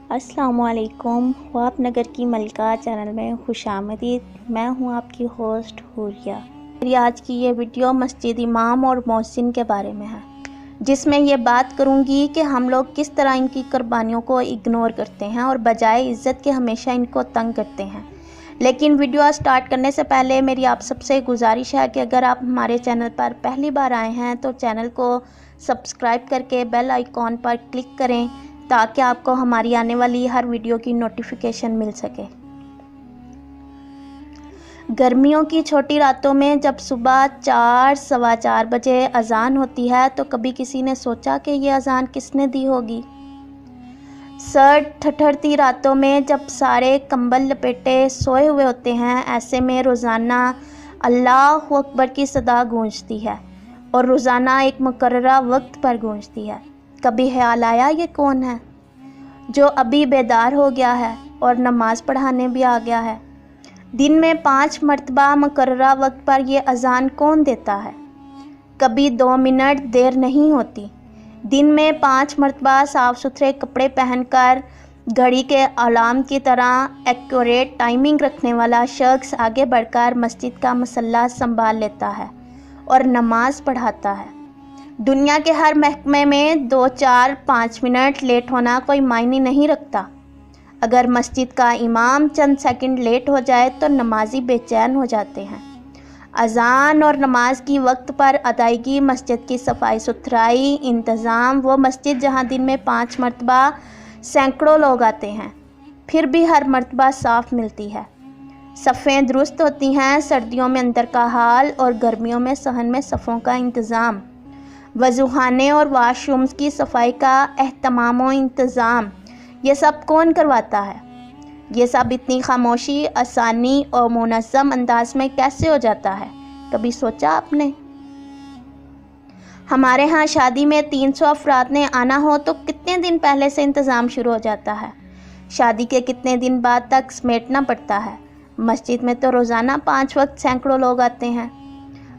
अस्सलाम वालेकुम। ख्वाब नगर की मलिका चैनल में खुशामदीद। मैं हूं आपकी होस्ट हुरिया। मेरी आज की ये वीडियो मस्जिद इमाम और मोहसिन के बारे में है, जिसमें ये बात करूंगी कि हम लोग किस तरह इनकी कुर्बानियों को इग्नोर करते हैं और बजाय इज़्ज़त के हमेशा इनको तंग करते हैं। लेकिन वीडियो स्टार्ट करने से पहले मेरी आप सबसे गुजारिश है कि अगर आप हमारे चैनल पर पहली बार आए हैं तो चैनल को सब्सक्राइब करके बेल आइकॉन पर क्लिक करें ताकि आपको हमारी आने वाली हर वीडियो की नोटिफिकेशन मिल सके। गर्मियों की छोटी रातों में जब सुबह 4 सवा 4 बजे अजान होती है तो कभी किसी ने सोचा कि ये अजान किसने दी होगी। सर्द ठठरती रातों में जब सारे कंबल लपेटे सोए हुए होते हैं, ऐसे में रोज़ाना अल्लाह अकबर की सदा गूंजती है और रोज़ाना एक मुकर्ररा वक्त पर गूंजती है। कभी ख्याल आया ये कौन है जो अभी बेदार हो गया है और नमाज़ पढ़ाने भी आ गया है। दिन में 5 मरतबा मुकर्ररा वक्त पर ये अजान कौन देता है। कभी 2 मिनट देर नहीं होती। दिन में 5 मरतबा साफ़ सुथरे कपड़े पहनकर घड़ी के अलार्म की तरह एक्यूरेट टाइमिंग रखने वाला शख्स आगे बढ़कर मस्जिद का मसल्ला संभाल लेता है और नमाज़ पढ़ाता है। दुनिया के हर महकमे में 2, 4, 5 मिनट लेट होना कोई मायने नहीं रखता। अगर मस्जिद का इमाम चंद सेकंड लेट हो जाए तो नमाजी बेचैन हो जाते हैं। अजान और नमाज की वक्त पर अदायगी, मस्जिद की सफाई सुथराई, इंतज़ाम, वो मस्जिद जहां दिन में 5 मरतबा सैकड़ों लोग आते हैं फिर भी हर मरतबा साफ़ मिलती है। सफ़ें दुरुस्त होती हैं। सर्दियों में अंदर का हाल और गर्मियों में सहन में सफ़ों का इंतज़ाम, वज़ूखाने और वाशरूम्स की सफाई का एहतमाम व इंतज़ाम, ये सब कौन करवाता है। ये सब इतनी खामोशी, आसानी और मुनज़्ज़म अंदाज में कैसे हो जाता है, कभी सोचा आपने। हमारे यहाँ शादी में 300 अफराद ने आना हो तो कितने दिन पहले से इंतज़ाम शुरू हो जाता है। शादी के कितने दिन बाद तक समेटना पड़ता है। मस्जिद में तो रोज़ाना 5 वक्त सैकड़ों लोग आते हैं।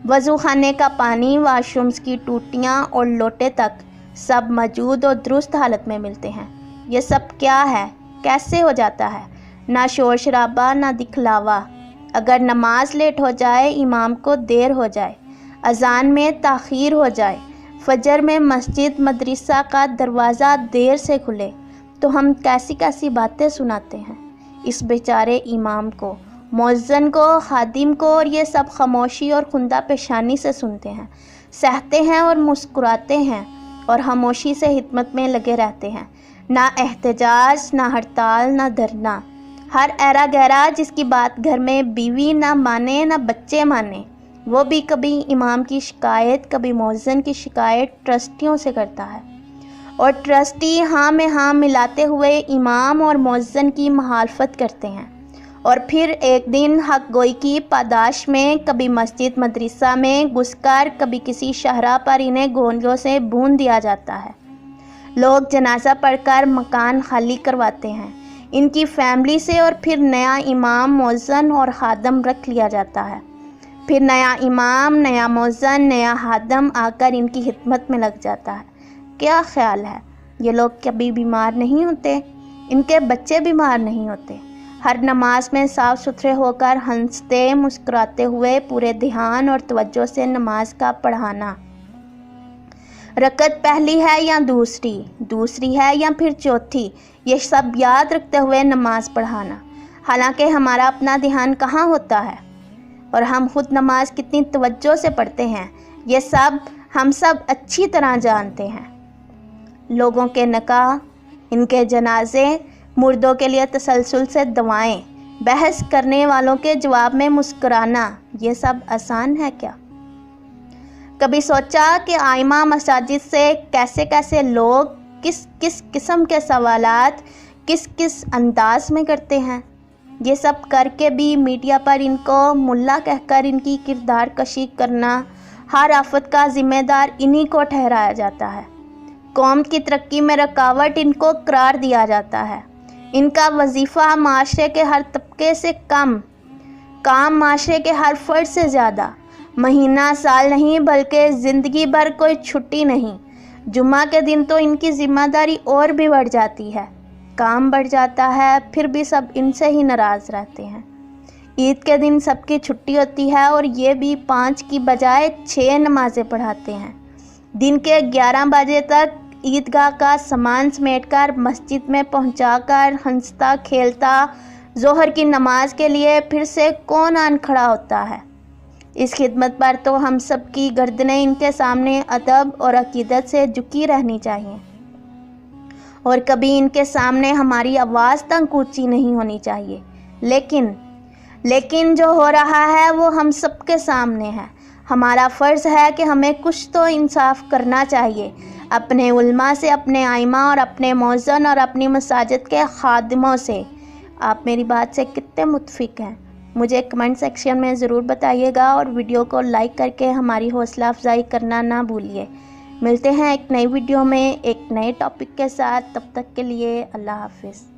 वज़ू खाने का पानी, वाशरूम्स की टूटियाँ और लोटे तक सब मौजूद और दुरुस्त हालत में मिलते हैं। ये सब क्या है, कैसे हो जाता है। ना शोर शराबा, ना दिखलावा। अगर नमाज लेट हो जाए, इमाम को देर हो जाए, अजान में ताख़ीर हो जाए, फजर में मस्जिद मदरसा का दरवाज़ा देर से खुले, तो हम कैसी कैसी बातें सुनाते हैं इस बेचारे इमाम को, मुअज्जिन को, खादिम को। और ये सब खामोशी और खुंदा पेशानी से सुनते हैं, सहते हैं और मुस्कुराते हैं और खामोशी से हिकमत में लगे रहते हैं। ना एहतजाज, ना हड़ताल, ना धरना। हर ऐरा गहरा जिसकी बात घर में बीवी ना माने, ना बच्चे माने, वो भी कभी इमाम की शिकायत, कभी मुअज्जिन की शिकायत ट्रस्टियों से करता है। और ट्रस्टी हाँ में हाँ मिलाते हुए इमाम और मुअज्जिन की मुखालफत करते हैं। और फिर एक दिन हक गोई की पादाश में कभी मस्जिद मदरसा में घुसकर कभी किसी शहरा पर इन्हें गोलियों से भून दिया जाता है। लोग जनाजा पढ़कर मकान खाली करवाते हैं इनकी फैमिली से और फिर नया इमाम, मुअज्जिन और खादम रख लिया जाता है। फिर नया इमाम, नया मुअज्जिन, नया खादम आकर इनकी खिदमत में लग जाता है। क्या ख्याल है, ये लोग कभी बीमार नहीं होते, इनके बच्चे बीमार नहीं होते। हर नमाज में साफ़ सुथरे होकर हंसते मुस्कुराते हुए पूरे ध्यान और तवज्जो से नमाज का पढ़ाना। रकत पहली है या दूसरी, दूसरी है या फिर चौथी, ये सब याद रखते हुए नमाज पढ़ाना। हालांकि हमारा अपना ध्यान कहाँ होता है और हम खुद नमाज कितनी तवज्जो से पढ़ते हैं, ये सब हम सब अच्छी तरह जानते हैं। लोगों के निकाह, इनके जनाजे, मुर्दों के लिए तसलसल से दवाएं, बहस करने वालों के जवाब में मुस्कुराना, ये सब आसान है क्या। कभी सोचा कि आइमा मसाजिद से कैसे कैसे लोग किस किस किस्म के सवालात किस किस अंदाज में करते हैं। ये सब करके भी मीडिया पर इनको मुल्ला कहकर इनकी किरदार कशी करना, हर आफत का ज़िम्मेदार इन्हीं को ठहराया जाता है। कौम की तरक्की में रुकावट इनको करार दिया जाता है। इनका वजीफ़ा माशरे के हर तबके से कम, काम माशरे के हर फर्द से ज़्यादा। महीना, साल नहीं बल्कि ज़िंदगी भर कोई छुट्टी नहीं। जुम्मा के दिन तो इनकी ज़िम्मेदारी और भी बढ़ जाती है। काम बढ़ जाता है, फिर भी सब इनसे ही नाराज़ रहते हैं। ईद के दिन सबकी छुट्टी होती है और ये भी 5 की बजाय 6 नमाज़ें पढ़ाते हैं। दिन के 11 बजे तक ईदगाह का सामान समेटकर मस्जिद में पहुंचाकर हंसता खेलता ज़ोहर की नमाज के लिए फिर से कौन आन खड़ा होता है। इस खिदमत पर तो हम सब की गर्दनें इनके सामने अदब और अकीदत से झुकी रहनी चाहिए और कभी इनके सामने हमारी आवाज़ तक ऊंची नहीं होनी चाहिए। लेकिन जो हो रहा है वो हम सबके सामने है। हमारा फ़र्ज़ है कि हमें कुछ तो इंसाफ करना चाहिए अपने उलमा से, अपने आइमा और अपने मौज़न और अपनी मसाजिद के खादिमों से। आप मेरी बात से कितने मुत्फिक हैं मुझे कमेंट सेक्शन में ज़रूर बताइएगा और वीडियो को लाइक करके हमारी हौसला अफजाई करना ना भूलिए। मिलते हैं एक नई वीडियो में एक नए टॉपिक के साथ। तब तक के लिए अल्लाह हाफ़िज़।